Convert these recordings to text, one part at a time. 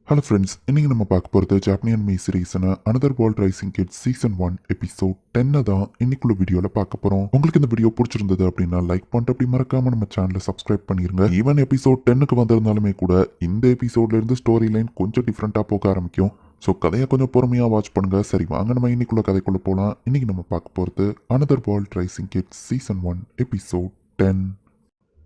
Hello friends, இன்னைக்கு நம்ம பார்க்க போகிறது ஜாப்பனியன் மீ சீரீஸ்னு another world rising kids season 1 episode 10 தான் இன்னைக்குள்ள வீடியோவில் பார்க்க போகிறோம். உங்களுக்கு இந்த வீடியோ பிடிச்சிருந்தது அப்படின்னா லைக் பண்ணிட்டு அப்படி மறக்காம நம்ம சேனலை சப்ஸ்கிரைப் பண்ணிருங்க. ஈவன் எபிசோட் 10க்கு வந்திருந்தாலுமே கூட இந்த எபிசோட்ல இருந்து ஸ்டோரி லைன் கொஞ்சம் டிஃப்ரெண்ட்டாக போக ஆரம்பிக்கும். ஸோ கதையை கொஞ்சம் பொறுமையாக வாட்ச் பண்ணுங்க. சரி வாங்க நம்ம இன்னைக்குள்ள கதைக்குள்ள போகலாம். இன்னைக்கு நம்ம பார்க்க போகிறது another world rising kids season 1 episode 10.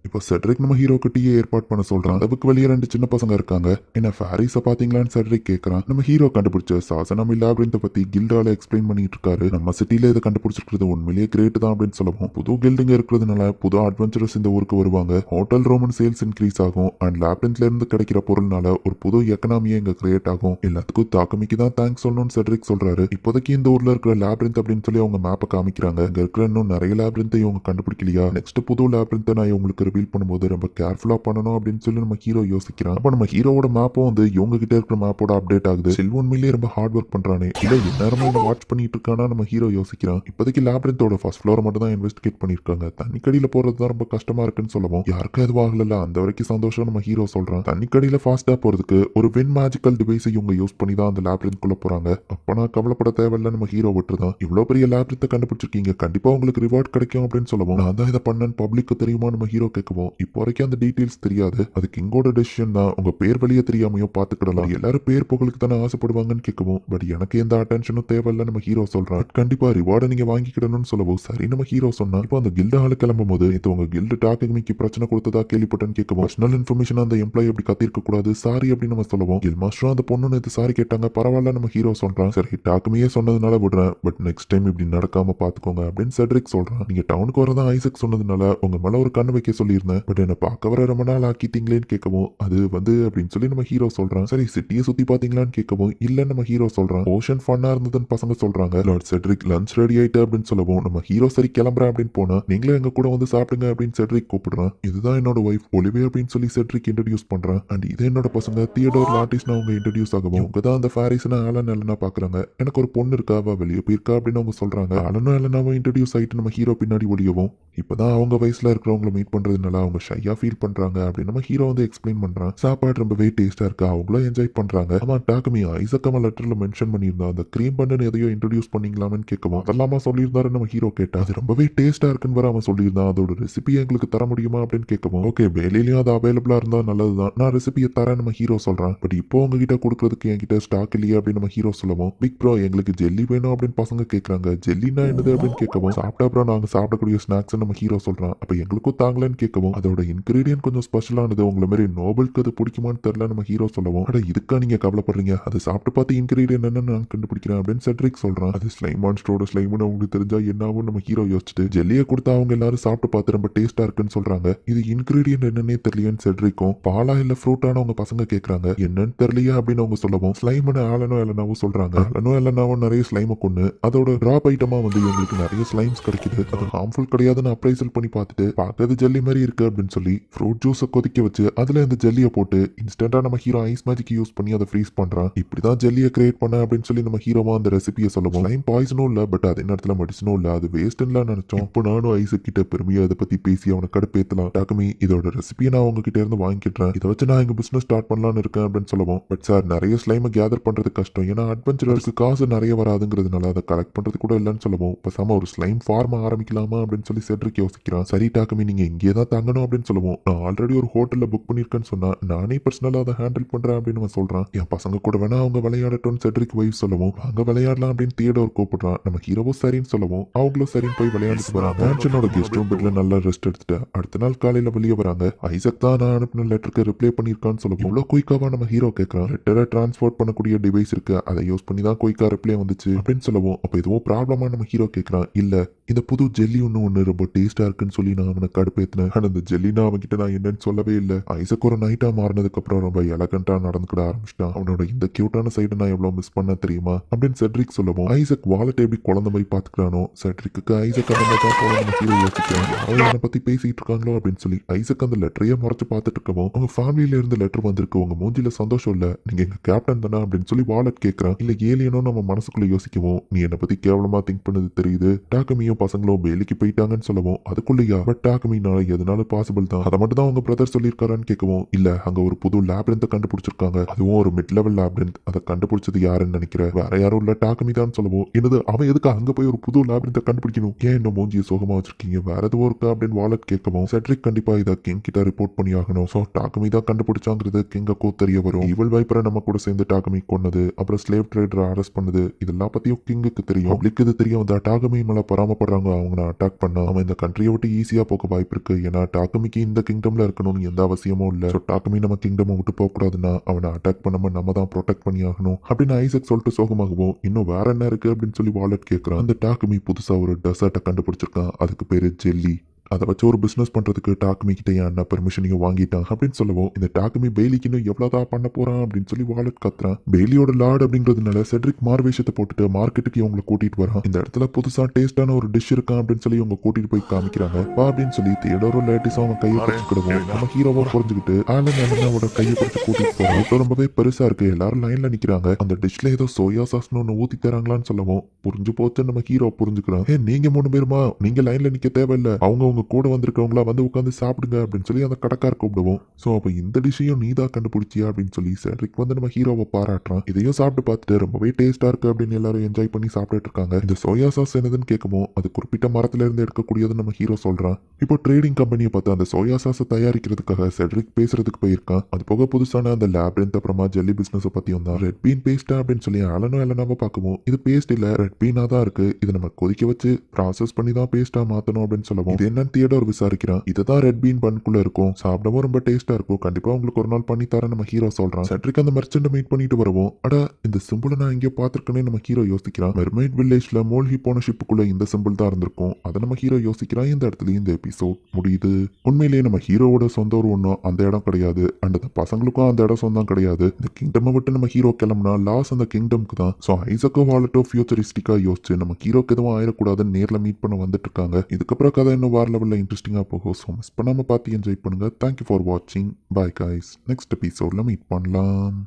இப்போ செட்ரிக் நம்ம ஹீரோக்கு டீயை ஏற்பாடு பண்ண சொல்றான். அதுக்கு வெளியே ரெண்டு சின்ன பசங்க இருக்காங்க. என்ன ஃபேரிஸை பாத்தீங்களான்னு செட்ரிக் கேட்கறான். நம்ம ஹீரோ கண்டுபிடிச்ச சாசனம் லாபிரிந்த பத்தி கில்டால எக்ஸ்பிளைன் பண்ணிட்டு இருக்காரு. நம்ம சிட்டில இதை கண்டுபிடிச்சிருக்கிறது உண்மையிலேயே கிரேட் தான் அப்படின்னு சொல்லவும், புது கில்டிங் இருக்கிறதுனால புது அட்வென்ச்சரஸ் இந்த ஊருக்கு வருவாங்க. ஹோட்டல் ரோமன் சேல்ஸ் இன்க்ரீஸ் ஆகும் அண்ட் லாபிரிந்த்ல இருந்து கிடைக்கிற பொருள்னால ஒரு புது எக்கனாமியே இங்க கிரியேட் ஆகும். எல்லாத்துக்கும் தாக்குமிக்கு தான் தேங்க்ஸ் சொல்லணும்னு செட்ரிக் சொல்றாரு. இப்போதைக்கு இந்த ஊர்ல இருக்கிற லாபிரிந்த் அப்படின்னு சொல்லி அவங்க மேப்பை காமிக்கிறாங்க. இங்க இருக்கிற இன்னும் நிறைய லாபிரிந்தை இவங்க கண்டுபிடிக்கலையா, நெக்ஸ்ட் புது லாபிரிந்தை நான் உங்களுக்கு ரிவீல் பண்ணும்போது ரொம்ப கேர்ஃபுல்லா பண்ணணும் அப்படின்னு சொல்லி நம்ம ஹீரோ யோசிக்கிறான். அப்ப நம்ம ஹீரோவோட மேப்பும் வந்து இவங்க கிட்ட இருக்கிற மேப்போட அப்டேட் ஆகுது. சில் உண்மையிலேயே ரொம்ப ஹார்ட் ஒர்க் பண்றானே, இல்ல நேரமா இதை வாட்ச் பண்ணிட்டு இருக்கானா நம்ம ஹீரோ யோசிக்கிறான். இப்போதைக்கு லாபிரிந்தோட ஃபர்ஸ்ட் ஃப்ளோரை மட்டும் தான் இன்வெஸ்டிகேட் பண்ணிருக்காங்க. தண்ணிக்கடியில போறது தான் ரொம்ப கஷ்டமா இருக்குன்னு சொல்லவும், யாருக்கும் எதுவும் ஆகல அந்த வரைக்கும் சந்தோஷம் நம்ம ஹீரோ சொல்றான். தண்ணிக்கடியில ஃபாஸ்டா போறதுக்கு ஒரு வின் மேஜிக்கல் டிவைஸை இவங்க யூஸ் பண்ணி தான் அந்த லாபிரிந்த்குள்ள போறாங்க. அப்ப நான் கவலைப்பட தேவையில்ல, நம்ம ஹீரோ விட்டுருதான். இவ்வளவு பெரிய லாபிரிந்தை கண்டுபிடிச்சிருக்கீங்க, கண்டிப்பா உங்களுக்கு ரிவார்ட் கிடைக்கும் அப்படின்னு சொல்லவும், நான் தான் இதை பண்ணேன்னு பப்ளிக்கு தெரியுமா நம்ம ஹீரோ கேட்கவும், இப்போ வரைக்கும் அந்த டீடைல்ஸ் தெரியாது, அது கிங்கோட டெசிஷன் தான், உங்க பேர் வெளியே தெரியாமையோ பாத்துக்கிடலாம், எல்லாரும் பேர் புகழுக்கு தானே ஆசைப்படுவாங்கன்னு கேட்கவும், பட் எனக்கு எந்த அட்டென்ஷனும் தேவையில்ல நம்ம ஹீரோ சொல்றான். கண்டிப்பா ரிவார்டை நீங்க வாங்கிக்கிடணும்னு சொல்லவும், சரி நம்ம ஹீரோ சொன்னா. இப்போ அந்த கில்டு ஆளு கிளம்பும் போது, இது உங்க கில்டு டாக்குமிக்கு பிரச்சனை கொடுத்ததா கேள்விப்பட்டேன்னு கேட்கவும், பர்சனல் இன்ஃபர்மேஷன் அந்த எம்ப்ளாயி அப்படி கத்திருக்க கூடாது, சாரி அப்படின்னு நம்ம சொல்லவும், கில் மாஸ்டரும் அந்த பொண்ணு இது சாரி கேட்டாங்க, பரவாயில்ல நம்ம ஹீரோ சொல்றான். சரி டாக்குமியே சொன்னதுனால விடுறேன், பட் நெக்ஸ்ட் டைம் இப்படி நடக்காம பாத்துக்கோங்க அப்படின்னு செட்ரிக் சொல்றான். நீங்க டவுனுக்கு வரதா ஐசக் சொன்னதுனால உங்க மேல ஒரு கண்ணு வைக்க சொல்லியிருந்தேன், பட் என்ன பார்க்க வர ரொம்ப நாள் ஆக்கிட்டீங்களேன்னு கேட்கவும், அது வந்து அப்படின்னு சொல்லி நம்ம ஹீரோ சொல்றான். சரி சிட்டியை சுத்தி பாத்தீங்களான்னு கேட்கவும், இல்ல நம்ம ஹீரோ சொல்றான். ஓஷன் ஃபன்னா இருந்ததுன்னு பசங்க சொல்றாங்க. லார்ட் செட்ரிக் லஞ்ச் ரெடி ஆயிட்டு அப்படின்னு சொல்லவும், நம்ம ஹீரோ சரி கிளம்புறேன் அப்படின்னு போனா, நீங்களே எங்க கூட வந்து சாப்பிடுங்க அப்படின்னு செட்ரிக் கூப்பிடுறான். இதுதான் என்னோட ஒய்ஃப் ஒலிவே அப்படின்னு சொல்லி செட்ரிக் இன்ட்ரடியூஸ் பண்றான். அண்ட் இது என்னோட பசங்க தியோடோர் லாட்டிஸ்னு அவங்க இன்ட்ரடியூஸ் ஆகவும், அவங்க தான் அந்த ஃபேரிஸ்னு ஆலன் எலனா பாக்குறாங்க. எனக்கு ஒரு பொண்ணு இருக்கா, அவ வெளியே போயிருக்கா அப்படின்னு அவங்க சொல்றாங்க. ஆலனும் எலனாவும் இன்ட்ரடியூஸ் ஆயிட்டு நம்ம ஹீரோ பின்னாடி ஒளியவும், இப்பதான் அவங்க வயசுல இருக்கிறவங்களை மீட் பண்றதுனால அவங்க ஷையா ஃபீல் பண்றாங்க அப்படின்னு நம்ம ஹீரோ வந்து எக்ஸ்பிளைன் பண்றான். சாப்பாடு ரொம்பவே டேஸ்டா இருக்கு, அவங்களும் என்ஜாய் பண்றாங்க. ஆமா டாக்குமி ஐசக்கம லெட்டர்ல மென்ஷன் பண்ணியிருந்தா அந்த கிரீம் பண்ணு எதையோ இன்ட்ரடியூஸ் பண்ணிக்கலாம்னு கேட்கவும், அதெல்லாமா சொல்லியிருந்தாரு நம்ம ஹீரோ கேட்டா, அது ரொம்பவே டேஸ்டா இருக்குன்னு வர அவன் சொல்லியிருந்தான். அதோட ரெசிபி எங்களுக்கு தர முடியுமா அப்படின்னு கேட்கவும், ஓகே வேலையிலயும் அது அவைலபிளா இருந்தா நல்லதுதான், நான் ரெசிபியை தரேன் நம்ம ஹீரோ சொல்றான். பட் இப்போ உங்ககிட்ட கொடுக்கறதுக்கு என்கிட்ட ஸ்டாக் இல்லையே அப்படின்னு நம்ம ஹீரோ சொல்லவும், பிக் ப்ரோ எங்களுக்கு ஜெல்லி வேணும் அப்படின்னு பசங்க கேட்கறாங்க. ஜெல்லினா என்னது அப்படின்னு கேட்கவும், சாப்பிட்டா அப்புறம் நாங்க சாப்பிடக்கூடிய ஸ்நாக்ஸ் நம்ம ஹீரோ சொல்றான். அப்ப எங்களுக்கும் தாங்களேன்னு கேட்கவும், அதோட இன்கிரீடியன்ட் கொஞ்சம் ஸ்பெஷலானது, உங்களை மாதிரி நோபலுக்கு அது பிடிக்குமான்னு தெரியல நம்ம ஹீரோ சொல்லவும், அட இதுக்கா நீங்க கவலைப்படுறீங்க, அதை சாப்பிட்டு பார்த்து இன்கிரீடியன்ட் என்னன்னு நான் கண்டுபிடிக்கிறேன் அப்படின்னு செட்ரிக் சொல்றான். அது ஸ்லைம் மான்ஸ்டரோட ஸ்லைம்னு அவங்களுக்கு தெரிஞ்சா என்ன ஆகும் நம்ம ஹீரோ யோசிச்சுட்டு, ஜெல்லியை கொடுத்தா அவங்க எல்லாரும் சாப்பிட்டு பார்த்து ரொம்ப டேஸ்டா இருக்குன்னு சொல்றாங்க. இது இன்கிரீடியன்ட் என்னன்னே தெரியலையேன்னு செட்ரிக்கும், பாலா இல்ல ஃப்ரூட்டான அவங்க பசங்க கேட்கறாங்க. என்னன்னு தெரியலையா அப்படின்னு அவங்க சொல்லவும், ஸ்லைம்னு ஆலனோ எலனாவும் சொல்றாங்க. ஆலனோ எலனாவும் நிறைய ஸ்லைமை கொண்டு அதோட டிராப் ஐட்டமா வந்து இவங்களுக்கு நிறைய ஸ்லைம்ஸ் கிடைக்குது, அது ஹார்ம்ஃபுல் கிடையாதுன்னு அப்ரைசல் பண்ணி பார்த்துட்டு, பார்க்கறது ஜெல்லி மாதிரி இருக்கு அப்படின்னு சொல்லி ஃப்ரூட் ஜூஸை கொதிக்க வச்சு அதுல இந்த ஜெல்லியை போட்டு இன்ஸ்டன்டா நம்ம ஹீரோ ஐஸ் மேஜிக் யூஸ் பண்ணி அதை ஃப்ரீஸ் பண்றான். இப்படிதான் ஜெல்லியை கிரியேட் பண்ண அப்படின்னு சொல்லி நம்ம ஹீரோவா அந்த ரெசிபியை சொல்லவும், லைம் பாய்சனும் இல்ல பட் அதே நேரத்துல மெடிசனும் இல்ல, அது வேஸ்ட்ல நினைச்சோம். இப்போ நானும் ஐசக் கிட்ட பெருமையா இதை பத்தி பேசி அவனை கடுப்பேத்தலாம். டாக்குமி இதோட ரெசிபியை நான் உங்ககிட்ட இருந்து வாங்கிக்கிறேன், இதை வச்சு நான் எங்க பிசினஸ் ஸ்டார்ட் பண்ணலாம்னு இருக்கேன் அப்படின்னு சொல்லவும், பட் சார் நிறைய ஸ்லைமை கேதர் பண்றது கஷ்டம், ஏன்னா அட்வென்ச்சரருக்கு காசு நிறைய வராதுங்கிறதுனால அதை கலெக்ட் பண்றது கூட இல்லைன்னு சொல்லவும், பேசாம ஒரு ஸ்லைம் ஃபார்ம் ஆரம்பிக்கலாமா அப்படின்னு சொல்லி செட்ரிக் யோசிக்கிறான். சரி டாக்குமி நீங்க இங்கே தான் தங்கணும் அப்படின்னு சொல்லவும், நான் ஆல்ரெடி ஒரு ஹோட்டல்ல புக் பண்ணிருக்கேன்னு சொன்னா நானே பர்சனலா அதை ஹேண்டில் பண்றேன் அப்படின்னு அவன் சொல்றான். என் பசங்க கூட வேணா அவங்க விளையாடட்டும்னு செட்ரிக் வைஃப் சொல்லவும், அங்க விளையாடலாம் அப்படின்னு தியோடோர் கூப்பிடுறான். நம்ம ஹீரோவும் சரின்னு சொல்லவும், அவங்களும் சரின்னு போய் விளையாண்டுட்டு வராங்க. மேன்ஷனோட கெஸ்ட் ரூம் பெட்ல நல்லா ரெஸ்ட் எடுத்துட்டு அடுத்த நாள் காலையில வெளியே வராங்க. ஐசக் தான் நான் அனுப்பின லெட்டருக்கு ரிப்ளை பண்ணிருக்கான்னு சொல்லவும், இவ்வளவு குயிக்காவா நம்ம ஹீரோ கேட்கறான். லெட்டரை டிரான்ஸ்போர்ட் பண்ணக்கூடிய டிவைஸ் இருக்கு, அதை யூஸ் பண்ணி தான் குயிக்கா ரிப்ளை வந்துச்சு அப்படின்னு சொல்லவும், அப்ப எதுவும் ப்ராப்ளமா நம்ம ஹீரோ கேட்கறான். இல்ல இந்த புது ஜெல்லி ஒண்ணு ரொம்ப டேஸ்டா இருக்குன்னு சொல்லி நான் அவனை கடுப்பேத்தினேன், ஆனா அந்த ஜெல்லினா அவன்கிட்ட நான் என்னன்னு சொல்லவே இல்லை. ஐசக் ஒரு நைட்டா மாறினதுக்கு அப்புறம் ரொம்ப எலகண்டா நடந்துக்கிட ஆரம்பிச்சிட்டான். அவனோட இந்த கியூட்டான சைடு நான் எவ்வளவு மிஸ் பண்ண தெரியுமா அப்படின்னு செட்ரிக் சொல்லவும், ஐசக் வாலெட் எப்படி குழந்தை மாதிரி பாத்துக்கிறானோ, செட்ரிக்கு ஐசக் அந்த மாதிரி தான் போல நம்ம ஹீரோ யோசிக்கிறான். அவன் என்னை பத்தி பேசிட்டு இருக்காங்களோ அப்படின்னு சொல்லி ஐசக் அந்த லெட்டரையே மறைச்சு பார்த்துட்டு இருக்கவும், அவங்க ஃபேமிலியில இருந்து லெட்டர் வந்திருக்கு, உங்க மூஞ்சில சந்தோஷம் இல்ல, நீங்க எங்க கேப்டன் தானே அப்படின்னு சொல்லி வாலெட் கேட்கறான். இல்ல ஏலியனும் நம்ம மனசுக்குள்ள யோசிக்கவும், நீ என்னை பத்தி கேவலமா திங்க் பண்ணது தெரியுது, டாக்குமியும் பசங்களும் வேலைக்கு போயிட்டாங்கன்னு சொல்லவும், சொல்லவும் அதுக்குள்ளேயா பட் டாக்குமினால எதனால பாசிபிள் தான் அதை மட்டும் தான் உங்க பிரதர் சொல்லியிருக்காரான்னு கேட்கவும் இல்ல அங்க ஒரு புது லேப்ரிந்த கண்டுபிடிச்சிருக்காங்க அதுவும் ஒரு மிட் லெவல் லேப்ரிந்த் அதை கண்டுபிடிச்சது யாருன்னு நினைக்கிறேன் வேற யாரும் இல்ல டாக்குமி தான் சொல்லவும் என்னது அவன் எதுக்கு அங்க போய் ஒரு புது லேப்ரிந்த கண்டுபிடிக்கணும் ஏன் என்ன மூஞ்சியை சோகமா வச்சிருக்கீங்க வேற எதுவும் இருக்கா அப்படின்னு வாலட் கேட்கவும் செட்ரிக் கண்டிப்பா இதை கிங் கிட்ட ரிப்போர்ட் பண்ணி ஆகணும் சோ டாக்குமி தான் கண்டுபிடிச்சாங்கிறது கிங்குக்கும் தெரிய வரும் ஈவல் வைப்பரை நம்ம கூட சேர்ந்து டாக்குமி கொன்னது அப்புறம் ஸ்லேவ் ட்ரேடரை அரெஸ்ட் பண்ணது இதெல்லாம் பத்தியும் கிங்குக்கு தெரியும் பப்ளிக் இது தெரியும் வந்தா டாக்குமி மேல பராமப்படுறாங்க அவங்க அட்டாக் பண்ண அவன் இந்த கண்ட்ரியை விட்டு ஈஸியா போக வாய்ப்பு இருக்கு ஏன்னா டாக்குமிக்கு இந்த கிங்டம்ல இருக்கணும்னு எந்த அவசியமும் இல்ல ஸோ டாக்குமி நம்ம கிங்டம் விட்டு போக கூடாதுன்னா அவனை அட்டாக் பண்ணாம நம்ம தான் ப்ரொடெக்ட் பண்ணி ஆகணும் அப்படின்னு ஐசக் சொல்லிட்டு சோகமாகவும் இன்னும் வேற என்ன இருக்கு அப்படின்னு சொல்லி வாலட் கேட்கறான் அந்த டாக்குமி புதுசா ஒரு டெசர்ட்டை கண்டுபிடிச்சிருக்கான் அதுக்கு பேரு ஜெல்லி அதை வச்சு ஒரு பிசினஸ் பண்றதுக்கு டாக்குமி கிட்ட என் அண்ணா பெர்மிஷனையும் வாங்கிட்டான் அப்படின்னு சொல்லவும் இந்த டாக்குமி பெய்லிக்கு இன்னும் எவ்வளவுதான் பண்ண போறான் அப்படின்னு சொல்லி வாலட் கத்துறான் பெய்லியோட லார்ட் அப்படிங்கிறதுனால செட்ரிக் மார்வேஷத்தை போட்டுட்டு மார்க்கெட்டுக்கு இவங்களை கூட்டிட்டு வரான் இந்த இடத்துல புதுசா டேஸ்டான ஒரு டிஷ் இருக்கான் அப்படின்னு சொல்லி இவங்க கூட்டிட்டு போய் காமிக்கிறாங்க வா அப்படின்னு சொல்லி தியேடோரும் லேட்டிஸும் அவன் கையை பிடிச்சிக்கிடுவோம் நம்ம ஹீரோவா புரிஞ்சுக்கிட்டு ஆலன் அண்ணாவோட கையை பிடிச்சி கூட்டிட்டு போறான் இப்போ ரொம்பவே பெருசா இருக்கு எல்லாரும் லைன்ல நிக்கிறாங்க அந்த டிஷ்ல ஏதோ சோயா சாஸ்னு ஒன்று ஊத்தி தராங்களான்னு சொல்லவும் புரிஞ்சு போச்சு நம்ம ஹீரோ புரிஞ்சுக்கிறான் ஏ நீங்க 3 பேருமா நீங்க லைன்ல நிக்க தேவையில்லை அவங்க கூட வந்திருக்கவங்களா வந்து உட்காந்து சாப்பிடுங்க அப்படின்னு சொல்லி அந்த கடைக்கார கூப்பிடுவோம் ஸோ அப்போ இந்த டிஷ்ஷையும் நீதா கண்டுபிடிச்சியா அப்படின்னு சொல்லி செட்ரிக் வந்து நம்ம ஹீரோவை பாராட்டுறான் இதையும் சாப்பிட்டு பார்த்துட்டு ரொம்பவே டேஸ்டா இருக்கு அப்படின்னு எல்லாரும் என்ஜாய் பண்ணி சாப்பிட்டுட்டு இருக்காங்க இந்த சோயா சாஸ் என்னதுன்னு கேட்கவும் அது குறிப்பிட்ட மரத்துல இருந்து எடுக்கக்கூடியது நம்ம ஹீரோ சொல்றான் இப்போ ட்ரேடிங் கம்பெனியை பார்த்து அந்த சோயா சாஸை தயாரிக்கிறதுக்காக செட்ரிக் பேசுறதுக்கு போயிருக்கான் அது போக புதுசான அந்த லேப்ரிந்த் அப்புறமா ஜெல்லி பிசினஸ் பத்தியும் தான் ரெட் பீன் பேஸ்டா அப்படின்னு சொல்லி அலனும் எலனாவை பார்க்கவும் இது பேஸ்ட் இல்ல ரெட் பீனா தான் இருக்கு இதை நம்ம கொதிக்க வச்சு ப்ராசஸ் பண்ணி தான் பேஸ்டா மாத்தணும் அப்படின்னு சொல்லவும் இது என்னன்னு தியேடோர் விசாரிக்கிறான் இதுதான் ரெட் பீன் பன்குள்ள இருக்கும் சாப்பிடவும் ரொம்ப டேஸ்டா இருக்கும் கண்டிப்பா உங்களுக்கு ஒரு நாள் பண்ணி தரேன் நம்ம ஹீரோ சொல்றான் செட்ரிக் அந்த மெர்ச்சன்ட் மீட் பண்ணிட்டு வருவோம் அட இந்த சிம்பிளை நான் எங்கேயோ பார்த்திருக்கேன்னு நம்ம ஹீரோ யோசிக்கிறான் மெர்மைட் வில்லேஜ்ல மூழ்கி போன ஷிப்புக்குள்ள இந்த சிம்பிள் தான் இருந்திருக்கும் அதை நம்ம ஹீரோ யோசிக்கிறான் இந்த இடத்துல இந்த எபிசோட் முடியுது உண்மையிலேயே நம்ம ஹீரோவோட சொந்த ஒரு ஒன்றும் அந்த இடம் கிடையாது அண்ட் அந்த பசங்களுக்கும் அந்த இடம் சொந்தம் கிடையாது இந்த கிங்டம் விட்டு நம்ம ஹீரோ கிளம்புனா லாஸ் அந்த கிங்டம்க்கு தான் ஸோ ஐசக்கோ வாலட்டோ ஃபியூச்சரிஸ்டிக்கா யோசிச்சு நம்ம ஹீரோக்கு எதுவும் ஆயிடக்கூடாதுன்னு நேரில் மீட் பண்ண வந்துட்டு இருக்காங்க இதுக்கப்புறம் கதை இன்னும் வேற லெவலில் இன்ட்ரெஸ்டிங்காக போகும் ஸோ மிஸ் பண்ணாமல் பார்த்து என்ஜாய் பண்ணுங்கள் தேங்க்யூ ஃபார் வாட்சிங் பாய் கைஸ் நெக்ஸ்ட் எபிசோடில் மீட் பண்ணலாம்